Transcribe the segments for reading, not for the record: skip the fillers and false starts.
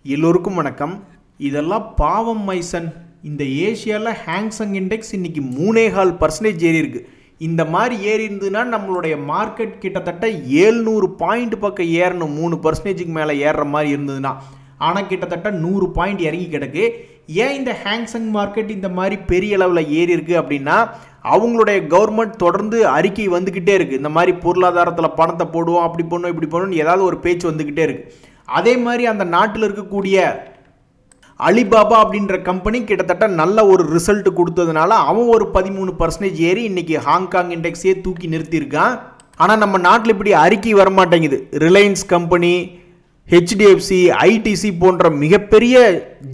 எல்லோருக்கும் வணக்கம். இதெல்லாம் பாவம் மைசன். இந்த ஏஷியாவில் ஹாங்சங் இண்டெக்ஸ் இன்னைக்கு 3.25% ஏறி இருக்கு. இந்த மாதிரி ஏறி இருந்ததுன்னா நம்மளுடைய மார்க்கெட் கிட்டத்தட்ட 700 பாயிண்ட் பக்கம் ஏறணும். 3% மேலே ஏறுற மாதிரி இருந்ததுன்னா. ஆனால் கிட்டத்தட்ட 100 பாயிண்ட் இறங்கி கிடக்கு. ஏன் இந்த ஹாங்சங் மார்க்கெட் இந்த மாதிரி பெரிய அளவில் ஏறி இருக்கு அப்படின்னா, அவங்களுடைய கவர்மெண்ட் தொடர்ந்து அறிக்கை வந்துக்கிட்டே இருக்குது. இந்த மாதிரி பொருளாதாரத்தில் பணத்தை போடுவோம், அப்படி பண்ணுவோம், இப்படி பண்ணுவோம், ஏதாவது ஒரு பேச்சு வந்துக்கிட்டே இருக்குது. அதே மாதிரி அந்த நாட்டில் இருக்கக்கூடிய அலிபாபா அப்படின்ற கம்பெனி கிட்டத்தட்ட நல்ல ஒரு ரிசல்ட் கொடுத்ததுனால அவன் ஒரு 13% ஏறி இன்னைக்கு ஹாங்காங் இண்டெக்ஸே தூக்கி நிறுத்தியிருக்கான். ஆனால் நம்ம நாட்டில் இப்படி அறிக்கை வரமாட்டேங்குது. ரிலையன்ஸ் கம்பெனி, ஹெச்டிஎஃப்சி, ஐடிசி போன்ற மிகப்பெரிய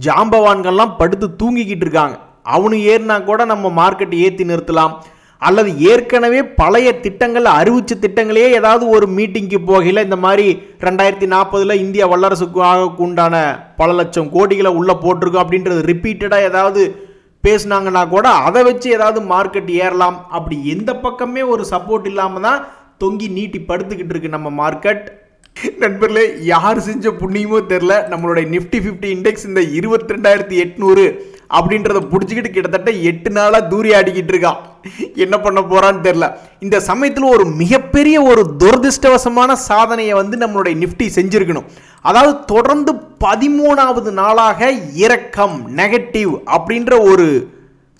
ஜாம்பவான்கள்லாம் படுத்து தூங்கிக்கிட்டு இருக்காங்க. அவனு ஏறினா கூட நம்ம மார்க்கெட்டை ஏற்றி நிறுத்தலாம். அல்லது ஏற்கனவே பழைய திட்டங்கள், அறிவிச்ச திட்டங்களையே ஏதாவது ஒரு மீட்டிங்க்கு போகையில் இந்த மாதிரி 2040 இந்தியா வல்லரசுக்காக உண்டான பல லட்சம் கோடிகளை உள்ளே போட்டிருக்கோம் அப்படின்றது ரிப்பீட்டடாக ஏதாவது பேசினாங்கன்னா கூட அதை வச்சு ஏதாவது மார்க்கெட் ஏறலாம். அப்படி எந்த பக்கமே ஒரு சப்போர்ட் இல்லாமல் தான் தொங்கி நீட்டி படுத்துக்கிட்டு இருக்கு நம்ம மார்க்கெட். நண்பர்களே, யார் செஞ்ச புண்ணியமோ தெரில, நம்மளுடைய நிஃப்டி 50 இண்டெக்ஸ் இந்த 22,800 அப்படின்றத பிடிச்சிக்கிட்டு கிட்டத்தட்ட 8 நாளாக தூரி ஆடிக்கிட்டு இருக்கான். என்ன பண்ண போறான்னு தெரில. இந்த சமயத்தில் ஒரு மிகப்பெரிய ஒரு துரதிருஷ்டவசமான சாதனையை நம்மளுடைய நிஃப்டி செஞ்சிருக்கணும். அதாவது தொடர்ந்து 13வது நாளாக இறக்கம், நெகட்டிவ் அப்படின்ற ஒரு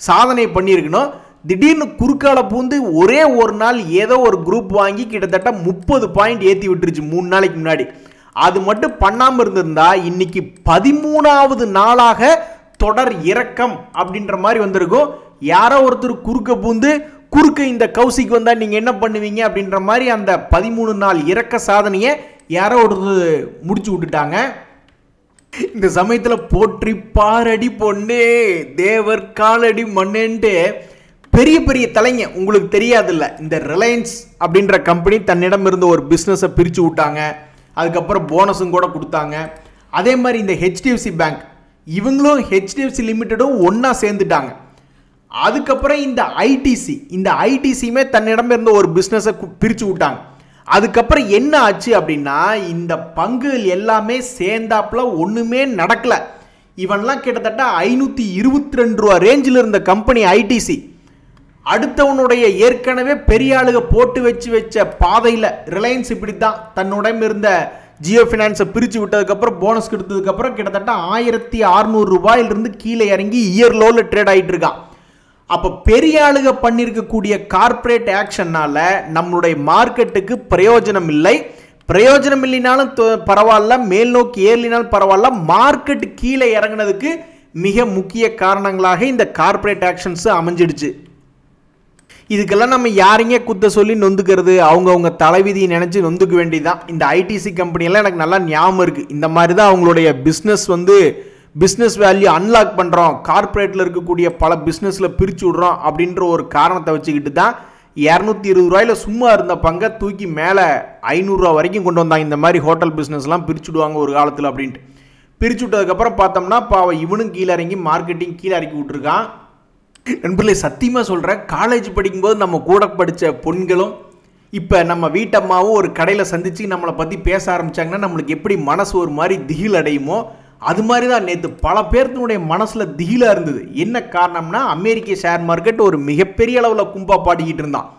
சாதனை பண்ணியிருக்கணும். திடீர்னு குறுக்கால பூந்து ஒரே ஒரு நாள் ஏதோ ஒரு குரூப் வாங்கி கிட்டத்தட்ட 30 பாயிண்ட் ஏற்றி விட்டுருச்சு 3 நாளைக்கு முன்னாடி. அது மட்டும் பண்ணாமல் இருந்திருந்தா இன்னைக்கு 13வது நாளாக தொடர் இறக்கம் அப்படின்ற மாதிரி வந்திருக்கும். யாரோ ஒருத்தர் குறுக்க பூந்து இந்த கௌசிக்கு வந்தா நீங்க என்ன பண்ணுவீங்க அப்படின்ற மாதிரி அந்த 13 நாள் இறக்க சாதனையை யாரோ ஒருத்தர் முடிச்சு விட்டுட்டாங்க. இந்த சமயத்தில் போற்றி பாரடி பொண்ணே தேவர் காலடி மண்ணேன்ட்டு பெரிய பெரிய தலைங்க உங்களுக்கு தெரியாதுல்ல. இந்த ரிலையன்ஸ் அப்படின்ற கம்பெனி தன்னிடம் இருந்த ஒரு பிஸ்னஸை பிரித்து விட்டாங்க. அதுக்கப்புறம் போனஸும் கூட கொடுத்தாங்க. அதே மாதிரி இந்த ஹெச்டிஎஃப்சி பேங்க், இவங்களும் ஹெச்டிஎஃப்சி லிமிட்டடும் ஒன்றா சேர்ந்துட்டாங்க. அதுக்கப்புறம் இந்த ஐடிசியுமே தன்னிடம் இருந்த ஒரு பிஸ்னஸை பிரித்து விட்டாங்க. அதுக்கப்புறம் என்ன ஆச்சு அப்படின்னா, இந்த பங்குகள் எல்லாமே சேர்ந்தாப்புல ஒன்றுமே நடக்கலை. இவன்லாம் கிட்டத்தட்ட 522 ரூபா ரேஞ்சில் இருந்த கம்பெனி ஐடிசி அடுத்தவனுடைய ஏற்கனவே பெரிய ஆளுக போட்டு வச்ச பாதையில் ரிலையன்ஸ் இப்படித்தான் தன்னுடன் இருந்த ஜியோ ஃபினான்ஸை பிரித்து விட்டதுக்கப்புறம் போனஸ் கொடுத்ததுக்கப்புறம் கிட்டத்தட்ட 1600 ரூபாயிலிருந்து கீழே இறங்கி இயர் லோவில் ட்ரேட் ஆகிட்டு இருக்கான். அப்போ பெரிய ஆளுக பண்ணியிருக்கக்கூடிய கார்பரேட் ஆக்ஷன்னால நம்மளுடைய மார்க்கெட்டுக்கு பிரயோஜனம் இல்லை. பிரயோஜனம் இல்லைனாலும் பரவாயில்ல, மேல் நோக்கி ஏறலினாலும் பரவாயில்ல, மார்க்கெட் கீழே இறங்கினதுக்கு மிக முக்கிய காரணங்களாக இந்த கார்பரேட் ஆக்ஷன்ஸ் அமைஞ்சிடுச்சு. இதுக்கெல்லாம் நம்ம யாரைங்க குத்த சொல்லி நொந்துக்கிறது? அவங்கவுங்க தலைவிதியை நினச்சி நொந்துக்க வேண்டியதுதான். இந்த ஐடிசி கம்பெனியெல்லாம் எனக்கு நல்லா ஞாபகம் இருக்குது. இந்த மாதிரி தான் அவங்களுடைய பிஸ்னஸ் வேல்யூ அன்லாக் பண்ணுறோம், கார்பரேட்டில் இருக்கக்கூடிய பல பிஸ்னஸில் பிரித்து விட்றோம் அப்படின்ற ஒரு காரணத்தை வச்சுக்கிட்டு தான் 220 ரூபாயில் சும்மா இருந்த பங்கை தூக்கி மேலே 500 ரூபா வரைக்கும் கொண்டு வந்தாங்க. இந்த மாதிரி ஹோட்டல் பிஸ்னஸ்லாம் பிரித்து விடுவாங்க ஒரு காலத்தில் அப்படின்ட்டு. பிரித்து விட்டதுக்கப்புறம் பார்த்தோம்னா பாவம் இவனும் கீழே இறங்கி மார்க்கெட்டிங் கீழே இறக்கி விட்டுருக்கான். நண்பர்களே, சத்தியமாக சொல்கிறேன், காலேஜ் படிக்கும்போது நம்ம கூட படித்த பொண்களும் இப்போ நம்ம வீட்டம்மாவும் ஒரு கடையில் சந்தித்து நம்மளை பற்றி பேச ஆரம்பித்தாங்கன்னா நம்மளுக்கு எப்படி மனசு ஒரு மாதிரி திகில் அடையுமோ, அது மாதிரி தான் நேற்று பல பேர்த்தினுடைய மனசில் திகிலாக இருந்தது. என்ன காரணம்னா, அமெரிக்க ஷேர் மார்க்கெட் ஒரு மிகப்பெரிய அளவில் கும்பா பாடிக்கிட்டு இருந்தான்.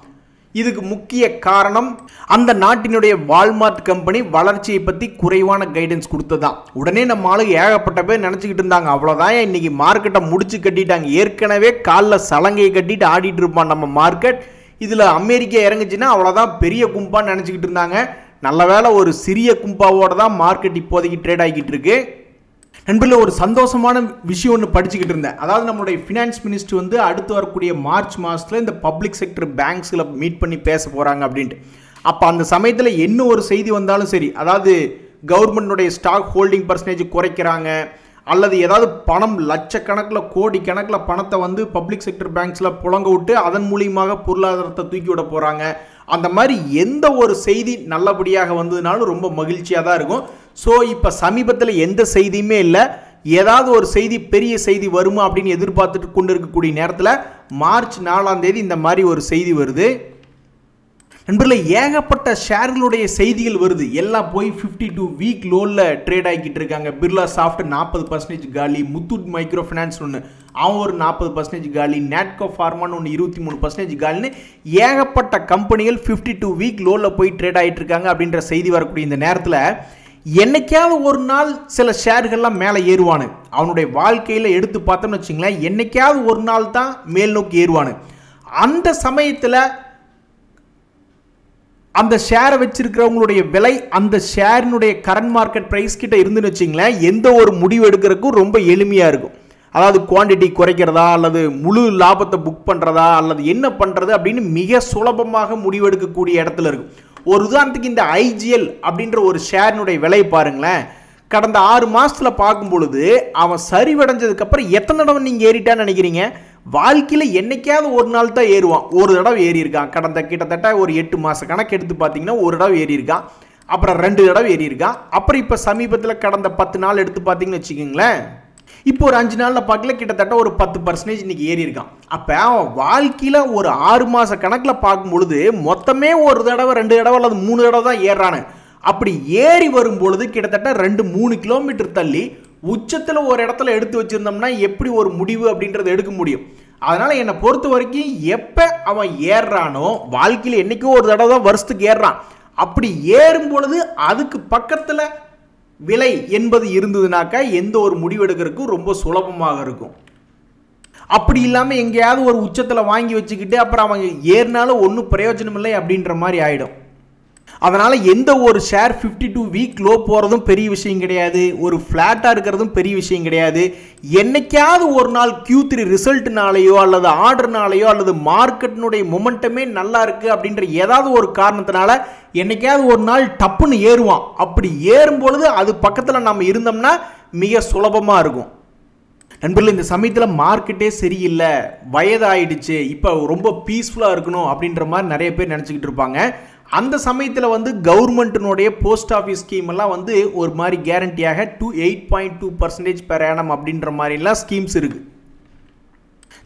இதுக்கு முக்கிய காரணம் அந்த நாட்டினுடைய வால்மார்ட் கம்பெனி வளர்ச்சியை பற்றி குறைவான கைடன்ஸ் கொடுத்ததான். உடனே நம்ம ஆளுங்க ஏகப்பட்ட பேர் நினச்சிக்கிட்டு இருந்தாங்க, அவ்வளோதான் இன்னைக்கு மார்க்கெட்டை முடிச்சு கட்டிட்டாங்க. ஏற்கனவே காலில் சலங்கையை கட்டிட்டு ஆடிட்டு இருப்பான் நம்ம மார்க்கெட். இதில் அமெரிக்கா இறங்குச்சுன்னா அவ்வளோதான் பெரிய கும்பான்னு நினச்சிக்கிட்டு இருந்தாங்க. நல்ல வேளை ஒரு சிறிய கும்பாவோட தான் மார்க்கெட் இப்போதைக்கு ட்ரேட் ஆகிக்கிட்டு இருக்கு. நண்பர்களே, ஒரு சந்தோஷமான விஷயம் ஒன்று படிச்சுக்கிட்டு இருந்தேன். அதாவது நம்மளுடைய ஃபினான்ஸ் மினிஸ்டர் அடுத்து வரக்கூடிய மார்ச் மாதத்தில் இந்த பப்ளிக் செக்டர் பேங்க்ஸில் மீட் பண்ணி பேச போகிறாங்க அப்படின்ட்டு. அப்போ அந்த சமயத்தில் என்ன ஒரு செய்தி வந்தாலும் சரி, அதாவது கவர்மெண்ட்டுடைய ஸ்டாக் ஹோல்டிங் பர்சன்டேஜ் குறைக்கிறாங்க, அல்லது ஏதாவது பணம் லட்சக்கணக்கில் கோடி கணக்கில் பணத்தை பப்ளிக் செக்டர் பேங்க்ஸில் புழங்க விட்டு அதன் மூலியமாக பொருளாதாரத்தை தூக்கி விட போகிறாங்க, அந்த மாதிரி எந்த ஒரு செய்தி நல்லபடியாக வந்ததுனாலும் ரொம்ப மகிழ்ச்சியாக தான் இருக்கும். ஸோ இப்போ சமீபத்தில் எந்த செய்தியுமே இல்லை. ஏதாவது ஒரு செய்தி, பெரிய செய்தி வருமா அப்படின்னு எதிர்பார்த்துட்டு கொண்டு இருக்கக்கூடிய நேரத்தில் மார்ச் 4ஆம் தேதி இந்த மாதிரி ஒரு செய்தி வருது. நண்பர்களே, ஏகப்பட்ட ஷேர்களுடைய செய்திகள் வருது. எல்லாம் போய் 52 வீக் லோவில் ட்ரேட் ஆகிக்கிட்டு இருக்காங்க. பிர்லா சாஃப்ட் 40% காலி, முத்தூட் மைக்ரோ ஃபினான்ஸ் ஒன்று அவன் ஒரு 40% காலி, நேட்கோ ஃபார்மான்னு ஒன்று 23% காலின்னு ஏகப்பட்ட கம்பெனிகள் 52 வீக் லோவில் போய் ட்ரேட் ஆகிட்டு இருக்காங்க அப்படின்ற செய்தி வரக்கூடிய இந்த நேரத்தில் என்னைக்காவது ஒரு நாள் சில ஷேர்கள்லாம் மேலே ஏறுவானு. அவனுடைய வாழ்க்கையில் எடுத்து பார்த்தோம்னு வச்சுங்களேன், என்னைக்காவது ஒரு நாள் தான் மேல் நோக்கி ஏறுவானு. அந்த சமயத்தில் அந்த ஷேரை வச்சிருக்கிறவங்களுடைய விலை அந்த ஷேரினுடைய கரண்ட் மார்க்கெட் ப்ரைஸ் கிட்ட இருந்துன்னு வச்சிங்களேன், எந்த ஒரு முடிவு எடுக்கிறதுக்கும் ரொம்ப எளிமையாக இருக்கும். அதாவது குவான்டிட்டி குறைக்கிறதா அல்லது முழு லாபத்தை புக் பண்ணுறதா அல்லது என்ன பண்ணுறது அப்படின்னு மிக சுலபமாக முடிவெடுக்கக்கூடிய இடத்துல இருக்கும். ஒரு உதாரணத்துக்கு இந்த ஐஜிஎல் அப்படின்ற ஒரு ஷேரினுடைய விலை பாருங்களேன், கடந்த 6 மாதத்தில் பார்க்கும் பொழுது அவன் சரிவடைஞ்சதுக்கப்புறம் எத்தனை தடவை நீங்கள் ஏறிட்டான்னு நினைக்கிறீங்க? வாழ்க்கையில் என்னைக்காவது ஒரு நாள் தான் ஏறுவான். ஒரு தடவை ஏறி இருக்கான். கடந்த கிட்டத்தட்ட ஒரு 8 மாத கணக்கு எடுத்து பார்த்தீங்கன்னா ஒரு தடவை ஏறி இருக்கான், அப்புறம் 2 தடவை ஏறி இருக்கான், அப்புறம் இப்போ சமீபத்தில் கடந்த 10 நாள் எடுத்து பார்த்தீங்கன்னு வச்சுக்கோங்களேன், இப்போ ஒரு 5 நாளில் பார்க்கல கிட்டத்தட்ட ஒரு 10% இன்னைக்கு ஏறி இருக்கான். அப்போ அவன் வாழ்க்கையில் ஒரு 6 மாத கணக்கில் பார்க்கும் பொழுது மொத்தமே ஒரு தடவை 2 தடவை அல்லது 3 தடவை தான் ஏறானு. அப்படி ஏறி வரும் பொழுது கிட்டத்தட்ட 2-3 கிலோமீட்டர் தள்ளி உச்சத்தில் ஒரு இடத்துல எடுத்து வச்சிருந்தோம்னா எப்படி ஒரு முடிவு அப்படின்றத எடுக்க முடியும்? அதனால என்னை பொறுத்த வரைக்கும் எப்போ அவன் ஏறுறானோ, வாழ்க்கையில் என்னைக்கோ ஒரு தடவை தான் வருஷத்துக்கு ஏறுறான், அப்படி ஏறும் பொழுது அதுக்கு பக்கத்தில் விலை என்பது இருந்ததுனாக்கா எந்த ஒரு முடிவு எடுக்கிறதுக்கும் ரொம்ப சுலபமாக இருக்கும். அப்படி இல்லாமல் எங்கேயாவது ஒரு உச்சத்தில் வாங்கி வச்சுக்கிட்டு அப்புறம் அவங்க ஏறினாலும் ஒன்றும் பிரயோஜனம் இல்லை அப்படின்ற மாதிரி ஆகிடும். அதனால் எந்த ஒரு ஷேர் 52 வீக் லோ போகிறதும் பெரிய விஷயம் கிடையாது, ஒரு ஃப்ளாட்டாக இருக்கிறதும் பெரிய விஷயம் கிடையாது. என்னைக்காவது ஒரு நாள் Q3 ரிசல்ட்னாலேயோ அல்லது ஆர்டர்னாலேயோ அல்லது மார்க்கெட்டினுடைய மொமெண்டமே நல்லா இருக்குது அப்படின்ற ஏதாவது ஒரு காரணத்தினால என்னைக்காவது ஒரு நாள் டப்புன்னு ஏறுவான். அப்படி ஏறும் பொழுது அது பக்கத்தில் நம்ம இருந்தோம்னா மிக சுலபமாக இருக்கும். நண்பர்கள், இந்த சமயத்தில் மார்க்கெட்டே சரியில்லை, வயதாயிடுச்சு, இப்போ ரொம்ப பீஸ்ஃபுல்லாக இருக்கணும் அப்படின்ற மாதிரி நிறைய பேர் நினச்சிக்கிட்டு இருப்பாங்க. அந்த சமயத்தில் வந்து கவர்மெண்ட்டினுடைய போஸ்ட் ஆஃபீஸ் ஸ்கீம் எல்லாம் வந்து ஒரு மாதிரி கேரண்டியாக 8.2% பெர் ஆனம் அப்படின்ற மாதிரிலாம் ஸ்கீம்ஸ் இருக்குது.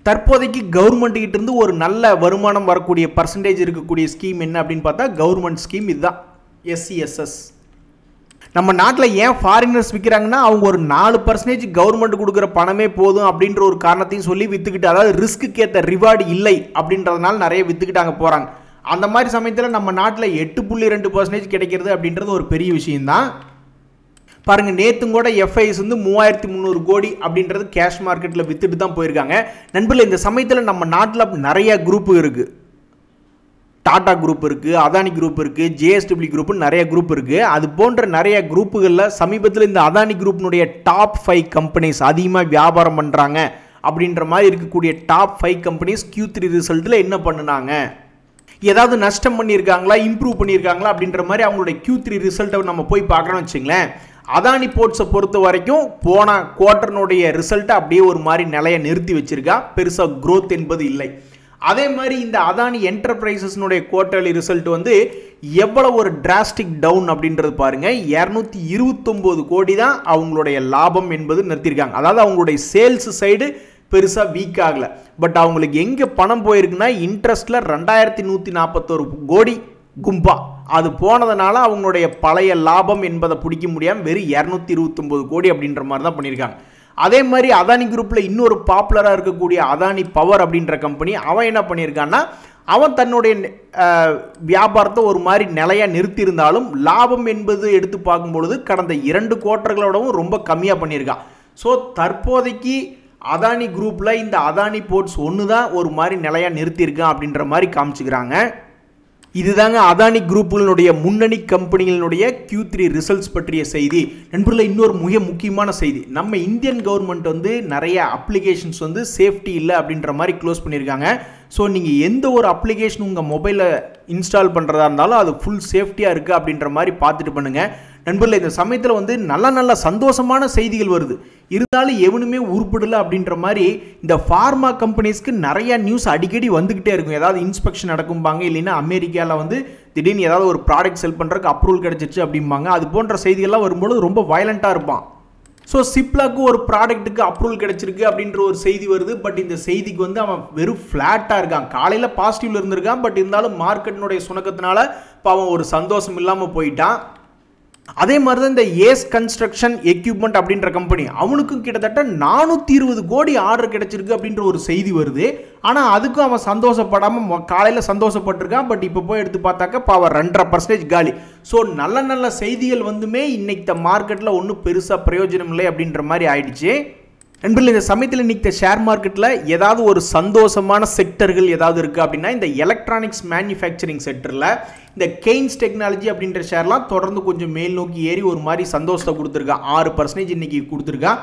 தற்போதைக்கு கவர்மெண்ட் கிட்ட இருந்து ஒரு நல்ல வருமானம் வரக்கூடிய பர்சன்டேஜ் இருக்கக்கூடிய ஸ்கீம் என்ன அப்படின்னு பார்த்தா கவர்மெண்ட் ஸ்கீம் இதுதான், SCSS. நம்ம நாட்டில் ஏன் ஃபாரினர்ஸ் விற்கிறாங்கன்னா அவங்க ஒரு 4% கவர்மெண்ட் கொடுக்குற பணமே போதும் அப்படின்ற ஒரு காரணத்தையும் சொல்லி விற்றுக்கிட்டு, அதாவது ரிஸ்க்கு ஏற்ற ரிவார்டு இல்லை அப்படின்றதுனால நிறைய விற்றுக்கிட்டு அங்கே போகிறாங்க. அந்த மாதிரி சமயத்தில் நம்ம நாட்டில் 8.2% கிடைக்கிறது அப்படின்றது ஒரு பெரிய விஷயம்தான். பாருங்கள், நேற்றும் கூட FIS வந்து 3300 கோடி அப்படின்றது கேஷ் மார்க்கெட்டில் விற்றுட்டு தான் போயிருக்காங்க. நண்பர்கள், இந்த சமயத்தில் நம்ம நாட்டில் நிறைய குரூப்பு இருக்குது. டாடா குரூப் இருக்குது, அதானி குரூப் இருக்குது, JSW குரூப்னு நிறைய குரூப் இருக்குது. அது போன்ற நிறைய குரூப்புகளில் சமீபத்தில் இந்த அதானி குரூப்பினுடைய டாப் 5 கம்பெனிஸ் அதிகமாக வியாபாரம் பண்ணுறாங்க அப்படின்ற மாதிரி இருக்கக்கூடிய டாப் 5 கம்பெனிஸ் Q3 ரிசல்ட்டில் என்ன பண்ணினாங்க, ஏதாவது நஷ்டம் பண்ணியிருக்காங்களா, இம்ப்ரூவ் பண்ணியிருக்காங்களா அப்படின்ற மாதிரி அவங்களுடைய Q3 ரிசல்ட்டை நம்ம போய் பார்க்கணும்னு வச்சுங்களேன். அதானி போர்ட்ஸை பொறுத்த வரைக்கும் போன குவார்ட்டர்னுடைய ரிசல்ட்டை அப்படியே ஒரு மாதிரி நிலையை நிறுத்தி வச்சிருக்கா, பெருசாக க்ரோத் என்பது இல்லை. அதே மாதிரி இந்த அதானி என்டர்பிரைசஸ்னுடைய குவார்ட்டர்லி ரிசல்ட் வந்து எவ்வளவு ஒரு டிராஸ்டிக் டவுன் அப்படின்றது பாருங்க, 229 கோடி தான் அவங்களுடைய லாபம் என்பது நிறுத்தியிருக்காங்க. அதாவது அவங்களுடைய சேல்ஸ் சைடு பெருசாக வீக் ஆகலை, பட் அவங்களுக்கு எங்கே பணம் போயிருக்குன்னா இன்ட்ரெஸ்ட்டில் 2141 கோடி கும்பா அது போனதுனால அவங்களுடைய பழைய லாபம் என்பதை பிடிக்க முடியாமல் வெறும் 229 கோடி அப்படின்ற மாதிரி தான் பண்ணியிருக்காங்க. அதே மாதிரி அதானி குரூப்பில் இன்னொரு பாப்புலராக இருக்கக்கூடிய அதானி பவர் அப்படின்ற கம்பெனி அவன் என்ன பண்ணியிருக்கான்னா, அவன் தன்னுடைய வியாபாரத்தை ஒரு மாதிரி நிலையாக நிறுத்தியிருந்தாலும் லாபம் என்பது எடுத்து பார்க்கும்பொழுது கடந்த 2 குவார்ட்டர்களோடவும் ரொம்ப கம்மியாக பண்ணியிருக்கான். ஸோ தற்போதைக்கு அதானி குரூப்பில் இந்த அதானி போர்ட்ஸ் ஒன்று தான் ஒரு மாதிரி நிலையாக நிறுத்தியிருக்கான் அப்படின்ற மாதிரி காமிச்சுக்கிறாங்க. இதுதாங்க அதானி குரூப்புகளுடைய முன்னணி கம்பெனிகளினுடைய Q3 ரிசல்ட்ஸ் பற்றிய செய்தி. நண்பர்களே, இன்னொரு மிக முக்கியமான செய்தி, நம்ம இந்தியன் கவர்மெண்ட் வந்து நிறைய அப்ளிகேஷன்ஸ் வந்து சேஃப்டி இல்லை அப்படின்ற மாதிரி க்ளோஸ் பண்ணியிருக்காங்க. ஸோ நீங்கள் எந்த ஒரு அப்ளிகேஷன் உங்கள் மொபைலில் இன்ஸ்டால் பண்ணுறதா இருந்தாலும் அது ஃபுல் சேஃப்டியாக இருக்குது அப்படின்ற மாதிரி பார்த்துட்டு பண்ணுங்கள். நண்பர்களே, இந்த சமயத்தில் வந்து நல்ல சந்தோஷமான செய்திகள் வருது, இருந்தாலும் எவனுமே உருப்படலை அப்படின்ற மாதிரி இந்த ஃபார்மா கம்பெனிஸ்க்கு நிறைய நியூஸ் அடிக்கடி வந்துக்கிட்டே இருக்கும். ஏதாவது இன்ஸ்பெக்ஷன் நடக்கும்பாங்க, இல்லைன்னா அமெரிக்காவில் வந்து திடீர்னு ஏதாவது ஒரு ப்ராடக்ட் செல் பண்ணுறதுக்கு அப்ரூவல் கிடச்சிருச்சு அப்படிம்பாங்க. அது போன்ற செய்திகள்லாம் வரும்போது ரொம்ப வயலண்ட்டாக இருப்பான். ஸோ சிப்லாக்கு ஒரு ப்ராடக்ட்டுக்கு அப்ரூவல் கிடைச்சிருக்கு அப்படின்ற ஒரு செய்தி வருது. பட் இந்த செய்திக்கு வந்து அவன் வெறும் ஃப்ளாட்டாக இருக்கான். காலையில் பாசிட்டிவ்ல இருந்திருக்கான், பட் இருந்தாலும் மார்க்கெட்டினுடைய சுணக்கத்தினால இப்போ அவன் ஒரு சந்தோஷம் இல்லாமல் போயிட்டான். அதே மாதிரி தான் இந்த ஏஸ் கன்ஸ்ட்ரக்ஷன் எக்யூப்மெண்ட் அப்படின்ற கம்பெனி, அவனுக்கும் கிட்டத்தட்ட 420 கோடி ஆர்டர் கிடைச்சிருக்கு அப்படின்ற ஒரு செய்தி வருது. ஆனால் அதுக்கும் அவன் சந்தோஷப்படாமல் காலையில் சந்தோஷப்பட்டிருக்கான். பட் இப்போ போய் எடுத்து பார்த்தாக்க இப்போ அவன் 2.5% காலி. ஸோ நல்ல நல்ல செய்திகள் வந்துமே இன்னைக்கு மார்க்கெட்டில் ஒன்றும் பெருசாக பிரயோஜனம் இல்லை அப்படின்ற மாதிரி ஆயிடுச்சு. நண்பர்கள், இந்த சமயத்தில் இன்னைக்கு ஷேர் மார்க்கெட்டில் ஏதாவது ஒரு சந்தோஷமான செக்டர்கள் ஏதாவது இருக்குது அப்படின்னா இந்த எலக்ட்ரானிக்ஸ் மேனுஃபேக்சரிங் செக்டரில் இந்த கெய்ன்ஸ் டெக்னாலஜி அப்படின்ற ஷேர்லாம் தொடர்ந்து கொஞ்சம் மேல் நோக்கி ஏறி ஒரு மாதிரி சந்தோஷத்தை கொடுத்துருக்கான். 6% இன்னைக்கு கொடுத்துருக்கான்.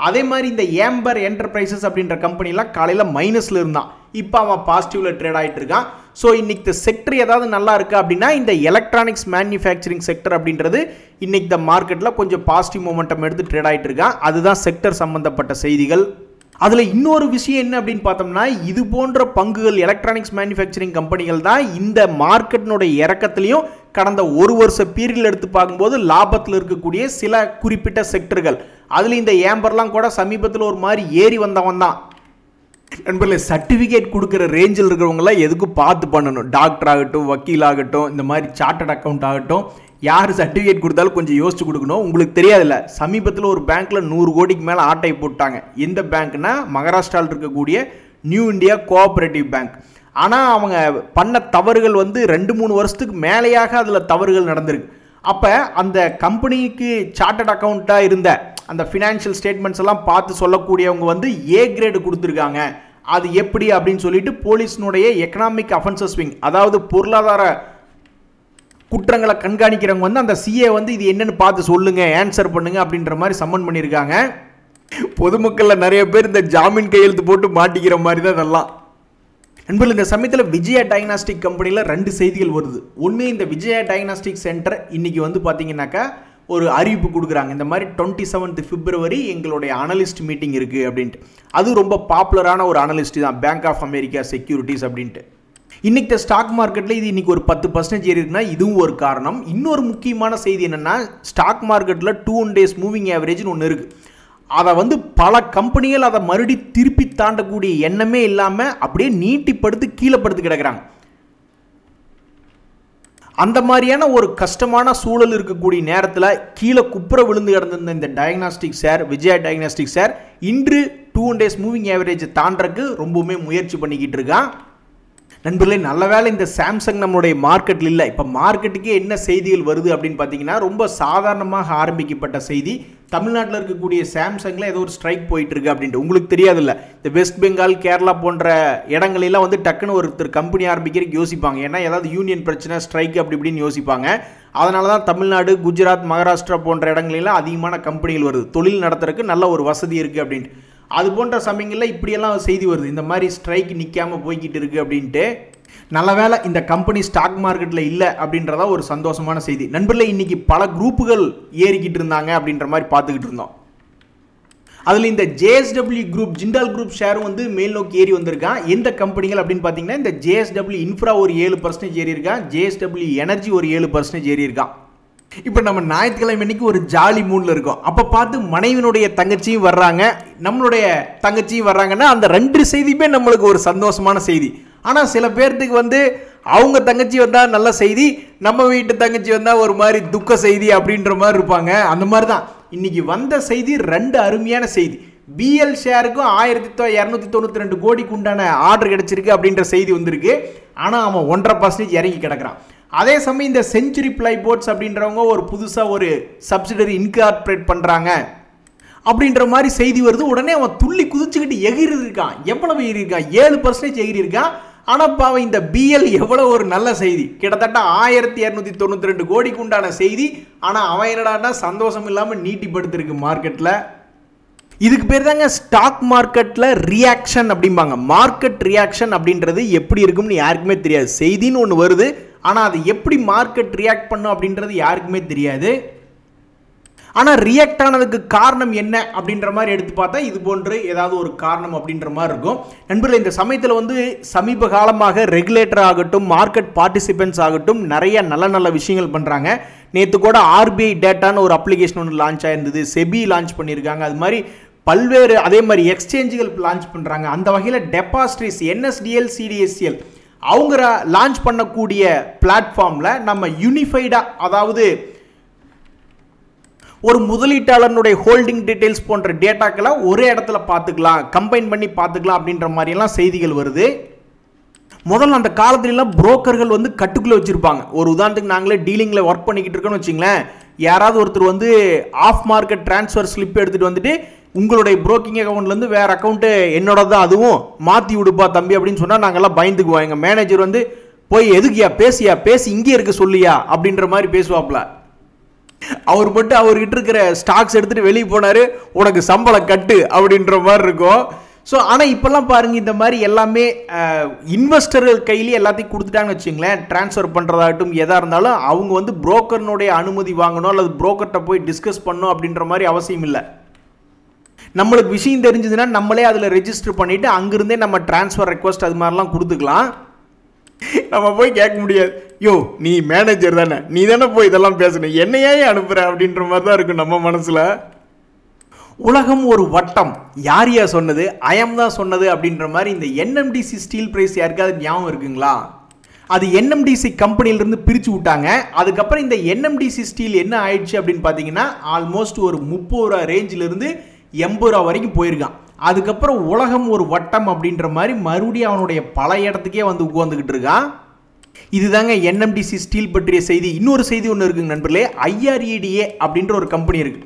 அதே மாதிரி இந்த ஏம்பர் என்டர்பிரைசஸ் அப்படின்ற கம்பெனிலாம் காலையில் மைனஸில் இருந்தான், இப்போ அவன் பாசிட்டிவ்ல ட்ரேட் ஆகிட்டு இருக்கான். ஸோ இன்னைக்கு செக்டர் ஏதாவது நல்லா இருக்கு அப்படின்னா இந்த எலக்ட்ரானிக்ஸ் மேனுஃபேக்சரிங் செக்டர் அப்படின்றது இன்னைக்கு இந்த மார்க்கெட்டில் கொஞ்சம் பாசிட்டிவ் மொமெண்டம் எடுத்து ட்ரேட் ஆகிட்டு இருக்கான். அதுதான் செக்டர் சம்பந்தப்பட்ட செய்திகள். அதில் இன்னொரு விஷயம் என்ன அப்படின்னு பார்த்தோம்னா, இது போன்ற பங்குகள் எலக்ட்ரானிக்ஸ் மேனுஃபேக்சரிங் கம்பெனிகள் தான் இந்த மார்க்கெட்டினுடைய இறக்கத்திலையும் கடந்த ஒரு வருஷ பீரியடில் எடுத்து பார்க்கும்போது லாபத்தில் இருக்கக்கூடிய சில குறிப்பிட்ட செக்டர்கள். அதில் இந்த ஏம்பர்லாம் கூட சமீபத்தில் ஒரு மாதிரி ஏறி வந்தவன் தான். நண்பர்களே, சர்டிஃபிகேட் கொடுக்குற ரேஞ்சில் இருக்கிறவங்களாம் எதுக்கும் பார்த்து பண்ணணும். டாக்டர் ஆகட்டும், வக்கீல் ஆகட்டும், இந்த மாதிரி சார்ட்டர்ட் அக்கௌண்ட் ஆகட்டும், யார் சர்டிஃபிகேட் கொடுத்தாலும் கொஞ்சம் யோசிச்சு கொடுக்கணும். உங்களுக்கு தெரியாதுல்ல, சமீபத்தில் ஒரு பேங்க்கில் 100 கோடிக்கு மேலே ஆட்டை போட்டாங்க. எந்த பேங்க்னா மகாராஷ்டிராவில் இருக்கக்கூடிய நியூ இந்தியா கோஆபரேட்டிவ் பேங்க். ஆனால் அவங்க பண்ண தவறுகள் வந்து 2-3 வருஷத்துக்கு மேலேயாக அதில் தவறுகள் நடந்திருக்கு. அப்போ அந்த கம்பெனிக்கு சார்ட்டர்ட் அக்கௌண்ட்டாக இருந்த அந்த ஃபினான்ஷியல் ஸ்டேட்மெண்ட்ஸ் எல்லாம் பார்த்து சொல்லக்கூடியவங்க வந்து ஏ கிரேடு கொடுத்துருக்காங்க. அது எப்படி அப்படின்னு சொல்லிட்டு போலீஸினுடைய எக்கனாமிக் அஃபென்சஸ் விங், அதாவது பொருளாதார குற்றங்களை கண்காணிக்கிறவங்க வந்து அந்த சிஏ வந்து இது என்னன்னு பார்த்து சொல்லுங்க, ஆன்சர் பண்ணுங்க அப்படின்ற மாதிரி சம்மன் பண்ணியிருக்காங்க. பொதுமக்களில் நிறைய பேர் இந்த ஜாமீன் கையெழுத்து போட்டு மாட்டிக்கிற மாதிரி தான் இதெல்லாம். நண்பர்கள், இந்த சமயத்தில் விஜயா டயக்னாஸ்டிக் கம்பெனியில் 2 செய்திகள் வருது. ஒன்று, இந்த விஜயா டயக்னாஸ்டிக் சென்டர் இன்னைக்கு வந்து பார்த்தீங்கன்னாக்கா ஒரு அறிவிப்பு கொடுக்குறாங்க. இந்த மாதிரி 27 பிப்ரவரி எங்களுடைய அனலிஸ்ட் மீட்டிங் இருக்குது அப்படின்ட்டு. அது ரொம்ப பாப்புலரான ஒரு அனலிஸ்ட் தான், பேங்க் ஆஃப் அமெரிக்கா செக்யூரிட்டிஸ் அப்படின்ட்டு. இன்னைக்கு ஸ்டாக் மார்க்கெட்டில் இது இன்னைக்கு ஒரு 10% ஏறி இருக்குன்னா இதுவும் ஒரு காரணம். இன்னொரு முக்கியமான செய்தி என்னென்னா, ஸ்டாக் மார்க்கெட்டில் 2 days மூவிங் ஆவரேஜ்னு ஒன்று இருக்குது. அதை வந்து பல கம்பெனிகள் அதை மறுபடி திருப்பி தாண்டக்கூடிய எண்ணமே இல்லாமல் அப்படியே நீட்டிப்படுத்தி கீழே படுத்து கிடக்கிறாங்க. அந்த மாதிரியான ஒரு கஷ்டமான சூழல் இருக்கக்கூடிய நேரத்தில் கீழே குப்புற விழுந்து கிடந்திருந்த இந்த diagnostic share, Vijaya diagnostic share இன்று 2 days மூவிங் ஆவரேஜ் தாண்டறதுக்கு ரொம்பவுமே முயற்சி பண்ணிக்கிட்டு இருக்கான். நண்பர்களே, நல்ல வேலை இந்த சாம்சங் நம்மளுடைய மார்க்கெட்டில் இல்லை. இப்போ மார்க்கெட்டுக்கே என்ன செய்திகள் வருது அப்படின்னு பார்த்தீங்கன்னா, ரொம்ப சாதாரணமாக ஆரம்பிக்கப்பட்ட செய்தி, தமிழ்நாட்டில் இருக்கக்கூடிய சாம்சங்கில் ஏதோ ஒரு ஸ்ட்ரைக் போயிட்டு இருக்கு அப்படின்ட்டு. உங்களுக்கு தெரியாதுல்ல, இந்த வெஸ்ட் பெங்கால், கேரளா போன்ற இடங்களெல்லாம் வந்து டக்குன்னு ஒருத்தர் கம்பெனி ஆரம்பிக்கிறதுக்கு யோசிப்பாங்க. ஏன்னா ஏதாவது யூனியன் பிரச்சனை, ஸ்ட்ரைக் அப்படி இப்படின்னு யோசிப்பாங்க. அதனால தான் தமிழ்நாடு, குஜராத், மகாராஷ்டிரா போன்ற இடங்களெல்லாம் அதிகமான கம்பெனிகள் வருது. தொழில் நடத்துறதுக்கு நல்ல ஒரு வசதி இருக்குது அப்படின்ட்டு. அது போன்ற சமயங்களில் இப்படியெல்லாம் செய்தி வருது, இந்த மாதிரி ஸ்ட்ரைக் நிற்காமல் போய்கிட்டு இருக்கு அப்படின்ட்டு. நல்ல வேலை இந்த கம்பெனி ஸ்டாக் மார்க்கெட்டில் இல்லை அப்படின்றதா ஒரு சந்தோஷமான செய்தி. நண்பர்களே, இன்னைக்கு பல குரூப்புகள் ஏறிக்கிட்டு இருந்தாங்க அப்படின்ற மாதிரி பார்த்துக்கிட்டு இருந்தோம். அதில் இந்த JSW குரூப், ஜிண்டால் குரூப் ஷேரும் வந்து மேல் நோக்கி ஏறி வந்திருக்கான். எந்த கம்பெனிகள் அப்படின்னு பார்த்தீங்கன்னா, இந்த JSW இன்ஃப்ரா ஒரு 7% ஏறி இருக்கான், JSW எனர்ஜி ஒரு 7% ஏறி இருக்கான். இப்போ நம்ம ஞாயிற்றுக்கிழமை அன்னைக்கு ஒரு ஜாலி மூடில் இருக்கோம். அப்போ பார்த்து மனைவினுடைய தங்கச்சியும் வர்றாங்க, நம்மளுடைய தங்கச்சியும் வர்றாங்கன்னா அந்த 2 செய்தியுமே நம்மளுக்கு ஒரு சந்தோஷமான செய்தி. ஆனால் சில பேர்த்துக்கு வந்து அவங்க தங்கச்சி வந்தால் நல்ல செய்தி, நம்ம வீட்டு தங்கச்சி வந்தால் ஒரு மாதிரி துக்க செய்தி அப்படின்ற மாதிரி இருப்பாங்க. அந்த மாதிரி தான் இன்னைக்கு வந்த செய்தி 2 அருமையான செய்தி. BL ஷேருக்கும் 1292 கோடிக்கு உண்டான ஆர்டர் கிடைச்சிருக்கு அப்படின்ற செய்தி வந்திருக்கு. ஆனால் அவன் 1.5% இறங்கி கிடக்கிறான். அதே சமயம் இந்த செஞ்சுரி பிளைபோர்ட்ஸ் அப்படின்றவங்க ஒரு புதுசாக ஒரு சப்சிடரி இன்கார்பரேட் பண்ணுறாங்க அப்படின்ற மாதிரி செய்தி வருது. உடனே அவன் துள்ளி குதிச்சுக்கிட்டு எகிரி இருக்கான். எவ்வளவு எகிரி இருக்கான்? 7% எகிரி இருக்கான். ஆனால் பாவம் இந்த BL எவ்வளோ ஒரு நல்ல செய்தி, கிட்டத்தட்ட 1292 கோடிக்கு உண்டான செய்தி. ஆனால் அவன் என்னடான்னா சந்தோஷம் இல்லாமல் நீட்டிப்படுத்திருக்கு மார்க்கெட்டில். இதுக்கு பேர் தாங்க ஸ்டாக் மார்க்கெட்டில் ரியாக்ஷன் அப்படிம்பாங்க. மார்க்கெட் ரியாக்ஷன் அப்படின்றது எப்படி இருக்கும்னு யாருக்குமே தெரியாது. செய்தின்னு ஒன்று வருது, ஆனால் அது எப்படி மார்க்கெட் ரியாக்ட் பண்ணும் அப்படின்றது யாருக்குமே தெரியாது. ஆனால் ரியாக்ட் ஆனதுக்கு காரணம் என்ன அப்படின்ற மாதிரி எடுத்து பார்த்தா இது போன்று ஏதாவது ஒரு காரணம் அப்படின்ற மாதிரி இருக்கும். நண்பர்களே, இந்த சமயத்தில் வந்து சமீப காலமாக ரெகுலேட்டர் ஆகட்டும், மார்க்கெட் பார்ட்டிசிபென்ட்ஸ் ஆகட்டும் நிறைய நல்ல நல்ல விஷயங்கள் பண்ணுறாங்க. நேற்று கூட ஆர்பிஐ டேட்டான்னு ஒரு அப்ளிகேஷன் ஒன்று லான்ச் ஆயிருந்தது, செபி லான்ச் பண்ணியிருக்காங்க. அது மாதிரி பல்வேறு அதே மாதிரி எக்ஸ்சேஞ்சுகள் லான்ச் பண்ணுறாங்க. அந்த வகையில் டெபாசிட்ரிஸ் என்எஸ்டிஎல் சிடிஎஸ்சிஎல் அவங்க லான்ச் பண்ணக்கூடிய பிளாட்ஃபார்மில் நம்ம யூனிஃபைடாக, அதாவது ஒரு முதலீட்டாளனுடைய ஹோல்டிங் டீடைல்ஸ் போன்ற டேட்டாக்களை ஒரே இடத்துல பார்த்துக்கலாம், கம்பைன் பண்ணி பார்த்துக்கலாம் அப்படின்ற மாதிரியெல்லாம் செய்திகள் வருது. முதல்ல அந்த காலத்துலலாம் புரோக்கர்கள் வந்து கட்டுக்குள்ளே வச்சுருப்பாங்க. ஒரு உதாரணத்துக்கு நாங்களே டீலிங்கில் ஒர்க் பண்ணிக்கிட்டு இருக்கோன்னு வச்சுங்களேன், யாராவது ஒருத்தர் வந்து ஆஃப் மார்க்கெட் ட்ரான்ஸ்ஃபர் ஸ்லிப் எடுத்துகிட்டு வந்துட்டு உங்களுடைய புரோக்கிங் அக்கௌண்ட்லேருந்து வேறு அக்கௌண்ட்டு என்னோட தான், அதுவும் மாற்றி விடுப்பா தம்பி அப்படின்னு சொன்னால் நாங்கள்லாம் பயந்துக்குவோம். எங்கள் மேனேஜர் வந்து போய் எதுக்கியா பேசி இங்கே இருக்க சொல்லியா அப்படின்ற மாதிரி பேசுவாப்ல. அவர் மட்டும் அவர்கிட்ட இருக்கிற ஸ்டாக்ஸ் எடுத்துகிட்டு வெளியே போனார், உனக்கு சம்பளம் கட்டு அப்படின்ற மாதிரி இருக்கும். ஸோ ஆனால் இப்போல்லாம் பாருங்கள், இந்த மாதிரி எல்லாமே இன்வெஸ்டர்கள் கையிலேயே எல்லாத்தையும் கொடுத்துட்டாங்கன்னு வச்சுங்களேன். ட்ரான்ஸ்ஃபர் பண்ணுறதாகட்டும் எதாக இருந்தாலும் அவங்க வந்து புரோக்கர்னுடைய அனுமதி வாங்கணும் அல்லது புரோக்கர்கிட்ட போய் டிஸ்கஸ் பண்ணணும் அப்படின்ற மாதிரி அவசியம் இல்லை. நம்மளுக்கு விஷயம் தெரிஞ்சதுன்னா நம்மளே அதில் ரெஜிஸ்டர் பண்ணிவிட்டு அங்கிருந்தே நம்ம ட்ரான்ஸ்ஃபர் ரெக்வஸ்ட் அது மாதிரிலாம் கொடுத்துக்கலாம். நம்ம போய் கேட்க முடியாது, யோ நீ மேனேஜர் தானே, நீ தானே போய் இதெல்லாம் பேசணும், என்னையே அனுப்புகிற அப்படின்ற மாதிரி தான் இருக்கும் நம்ம மனசில். உலகம் ஒரு வட்டம், யாரையா சொன்னது, ஐஎம் தான் சொன்னது அப்படின்ற மாதிரி இந்த என்எம்டிசி ஸ்டீல் பிரைஸ் யாருக்காவது ஞாபகம் இருக்குங்களா? அது என்எம்டிசி கம்பெனியிலிருந்து பிரித்து விட்டாங்க. அதுக்கப்புறம் இந்த என்எம்டிசி ஸ்டீல் என்ன ஆயிடுச்சு அப்படின்னு பார்த்தீங்கன்னா ஆல்மோஸ்ட் ஒரு 30 ரூபா ரேஞ்சிலிருந்து 80 ரூபா வரைக்கும் போயிருக்கான். அதுக்கப்புறம் உலகம் ஒரு வட்டம் அப்படின்ற மாதிரி மறுபடியும் அவனுடைய பல இடத்துக்கே வந்து உட்காந்துக்கிட்டு இருக்கான். இதுதாங்க என்எம்டிசி ஸ்டீல் பற்றிய செய்தி. இன்னொரு செய்தி ஒன்று இருக்குங்க நண்பர்களே, IREDA அப்படின்ற ஒரு கம்பெனி இருக்கு.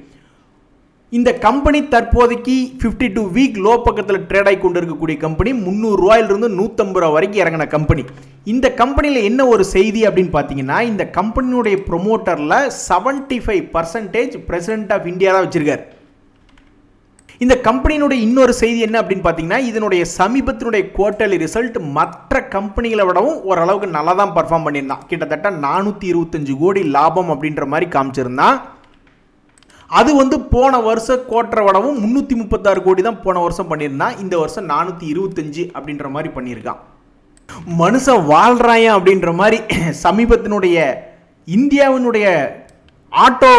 இந்த கம்பெனி தற்போதைக்கு 52 வீக் லோ பக்கத்தில் ட்ரேட் ஆகி கொண்டு இருக்கக்கூடிய கம்பெனி. 300 ரூபாயிலிருந்து 150 ரூபா வரைக்கும் இறங்கின கம்பெனி. இந்த கம்பெனியில் என்ன ஒரு செய்தி அப்படின்னு பார்த்தீங்கன்னா, இந்த கம்பெனியுடைய ப்ரொமோட்டரில் 75% பிரசிடென்ட் ஆஃப் இந்தியா தான் வச்சிருக்காரு. இந்த கம்பெனியினுடைய இன்னொரு செய்தி என்ன அப்படின்னு பார்த்தீங்கன்னா, இதனுடைய சமீபத்தினுடைய குவார்ட்டர்லி ரிசல்ட் மற்ற கம்பெனிகளை விடவும் ஓரளவுக்கு நல்லா தான் பர்ஃபார்ம் பண்ணியிருந்தான். கிட்டத்தட்ட 425 கோடி லாபம் அப்படின்ற மாதிரி காமிச்சிருந்தான். அது வந்து போன வருஷம் குவார்ட்டரை விடவும் 336 கோடி தான் போன வருஷம் பண்ணியிருந்தான். இந்த வருஷம் 425 அப்படின்ற மாதிரி பண்ணியிருக்கான். மனுஷன் வாழ்றாயா அப்படின்ற மாதிரி சமீபத்தினுடைய இந்தியாவினுடைய ஆட்டோ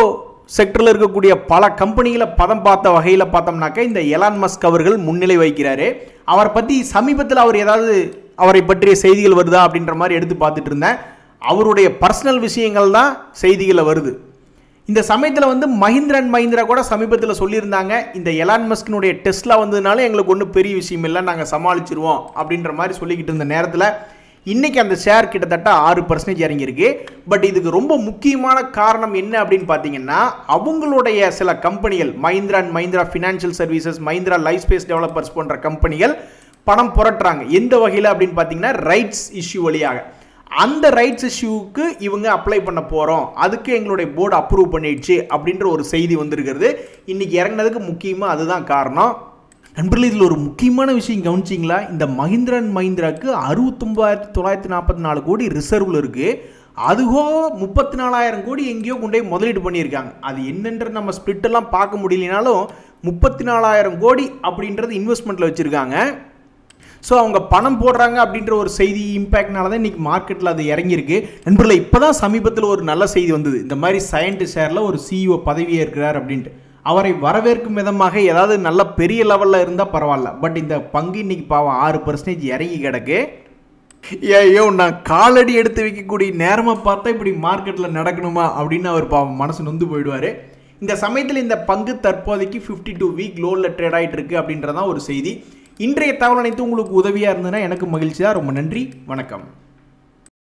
செக்டரில் இருக்கக்கூடிய பல கம்பெனிகளை பதம் பார்த்த வகையில் பார்த்தோம்னாக்கா இந்த எலான் மஸ்க் அவர்கள் முன்னிலை வைக்கிறாரு. அவரை பற்றி சமீபத்தில் அவரை பற்றிய செய்திகள் வருதா அப்படின்ற மாதிரி எடுத்து பார்த்துட்டு இருந்தேன். அவருடைய பர்சனல் விஷயங்கள் தான் செய்திகளில் வருது. இந்த சமயத்தில் வந்து மஹிந்திரா அண்ட் மஹிந்திரா கூட சமீபத்தில் சொல்லியிருந்தாங்க, இந்த எலான் மஸ்கினுடைய டெஸ்லா வந்ததுனால எங்களுக்கு ஒன்றும் பெரிய விஷயம் இல்லை, நாங்கள் சமாளிச்சிருவோம் அப்படின்ற மாதிரி சொல்லிக்கிட்டு இருந்த நேரத்தில் இன்றைக்கி அந்த ஷேர் கிட்டத்தட்ட 6% இறங்கியிருக்கு. பட் இதுக்கு ரொம்ப முக்கியமான காரணம் என்ன அப்படின்னு பார்த்தீங்கன்னா, அவங்களுடைய சில கம்பெனிகள் Mahindra and Mahindra financial services, Mahindra life space developers போன்ற கம்பெனிகள் பணம் புரட்டுறாங்க. எந்த வகையில் அப்படின்னு பார்த்தீங்கன்னா ரைட்ஸ் இஷ்யூ வழியாக. அந்த ரைட்ஸ் இஷ்யூவுக்கு இவங்க அப்ளை பண்ண போகிறோம், அதுக்கு எங்களுடைய போர்டு அப்ரூவ் பண்ணிடுச்சு அப்படின்ற ஒரு செய்தி வந்திருக்கிறது. இன்றைக்கி இறங்கினதுக்கு முக்கியமாக அதுதான் காரணம். நண்பர்களே, இதில் ஒரு முக்கியமான விஷயம் கவனிச்சிங்களா? இந்த மஹிந்திரா அண்ட் மஹிந்திராவுக்கு 69,944 கோடி ரிசர்வில் இருக்குது. அதுவோ 34,000 கோடி எங்கேயோ கொண்டு போய் முதலீடு பண்ணியிருக்காங்க. அது என்னன்ற நம்ம ஸ்பிளிட்டெல்லாம் பார்க்க முடியலனாலும் 34,000 கோடி அப்படின்றது இன்வெஸ்ட்மெண்ட்டில் வச்சுருக்காங்க. ஸோ அவங்க பணம் போடுறாங்க அப்படின்ற ஒரு செய்தி இம்பேக்ட்னால தான் இன்றைக்கி மார்க்கெட்டில் அது இறங்கியிருக்கு. நண்பர்களே, இப்போ தான் சமீபத்தில் ஒரு நல்ல செய்தி வந்தது. இந்த மாதிரி சயின்டிஸ்ட் ஷேரில் ஒரு CEO பதவியே இருக்கிறார் அப்படின்ட்டு. அவரை வரவேற்கும் விதமாக ஏதாவது நல்ல பெரிய லெவலில் இருந்தால் பரவாயில்ல. பட் இந்த பங்கு இன்னைக்கு பாவம் 6% இறங்கி கிடக்கு. ஐயோ, நான் காலடி எடுத்து வைக்கக்கூடிய நேரமாக பார்த்தா இப்படி மார்க்கெட்டில் நடக்கணுமா அப்படின்னு அவர் பாவம் மனசு நொந்து போயிடுவார். இந்த சமயத்தில் இந்த பங்கு தற்போதைக்கு 52 வீக் லோவில் ட்ரேட் ஆகிட்டு இருக்கு அப்படின்றதான் ஒரு செய்தி. இன்றைய தகவல் அனைத்து உங்களுக்கு உதவியாக இருந்ததுன்னா எனக்கு மகிழ்ச்சி தான். ரொம்ப நன்றி, வணக்கம்.